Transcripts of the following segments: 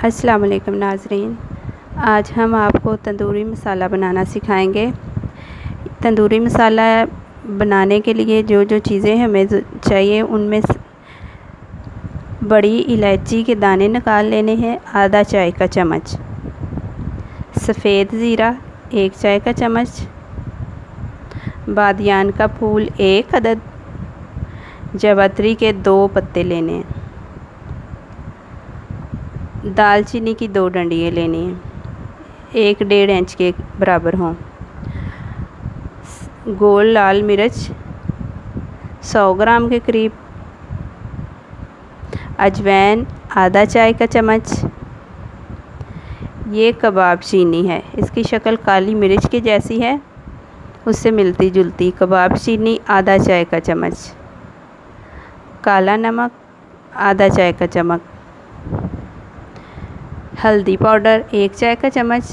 अस्सलाम वालेकुम नाज़रीन, आज हम आपको तंदूरी मसाला बनाना सिखाएंगे। तंदूरी मसाला बनाने के लिए जो जो चीज़ें हमें चाहिए उनमें बड़ी इलायची के दाने निकाल लेने हैं, आधा चाय का चम्मच, सफ़ेद ज़ीरा 1 चाय का चम्मच, बादियान का फूल 1 अदद, जावित्री के 2 पत्ते लेने हैं, दालचीनी की 2 डंडियाँ लेनी हैं, 1-1.5 इंच के बराबर हों, गोल लाल मिर्च 100 ग्राम के करीब, अजवाइन आधा चाय का चम्मच। ये कबाब चीनी है, इसकी शक्ल काली मिर्च की जैसी है, उससे मिलती जुलती। कबाब चीनी आधा चाय का चम्मच, काला नमक आधा चाय का चम्मच, हल्दी पाउडर 1 चाय का चम्मच,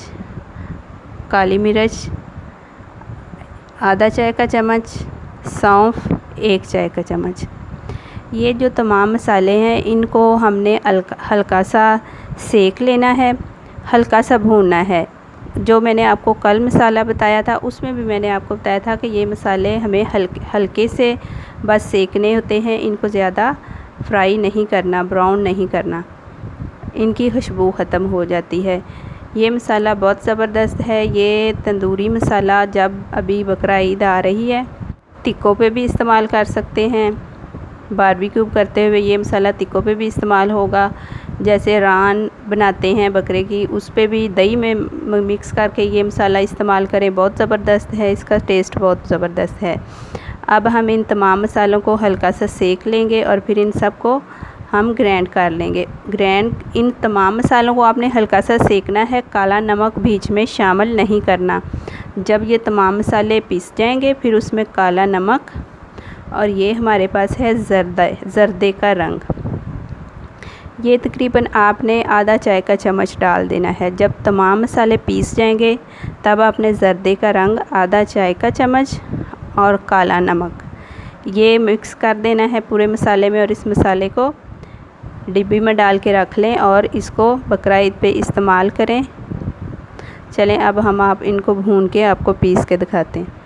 काली मिर्च आधा चाय का चम्मच, सौंफ 1 चाय का चम्मच। ये जो तमाम मसाले हैं इनको हमने हल्का सा सेक लेना है, हल्का सा भूनना है। जो मैंने आपको कल मसाला बताया था उसमें भी मैंने आपको बताया था कि ये मसाले हमें हल्के से बस सेकने होते हैं, इनको ज़्यादा फ्राई नहीं करना, ब्राउन नहीं करना, इनकी खुशबू ख़त्म हो जाती है। ये मसाला बहुत ज़बरदस्त है। ये तंदूरी मसाला जब अभी बकरा ईद आ रही है, टिक्कों पे भी इस्तेमाल कर सकते हैं। बारबेक्यू करते हुए ये मसाला टिक्कों पे भी इस्तेमाल होगा। जैसे रान बनाते हैं बकरे की, उस पे भी दही में मिक्स करके ये मसाला इस्तेमाल करें, बहुत ज़बरदस्त है, इसका टेस्ट बहुत ज़बरदस्त है। अब हम इन तमाम मसालों को हल्का सा सेक लेंगे और फिर इन सब को हम ग्राइंड कर लेंगे। इन तमाम मसालों को आपने हल्का सा सेकना है, काला नमक बीच में शामिल नहीं करना। जब ये तमाम मसाले पिस जाएंगे फिर उसमें काला नमक और ये हमारे पास है ज़र्दे का रंग, ये तकरीबन आपने आधा चाय का चम्मच डाल देना है। जब तमाम मसाले पीस जाएंगे तब आपने ज़र्दे का रंग आधा चाय का चम्मच और काला नमक ये मिक्स कर देना है पूरे मसाले में, और इस मसाले को डिब्बी में डाल के रख लें और इसको बकरा ईद पे इस्तेमाल करें। चलें अब हम इनको भून के आपको पीस के दिखाते हैं।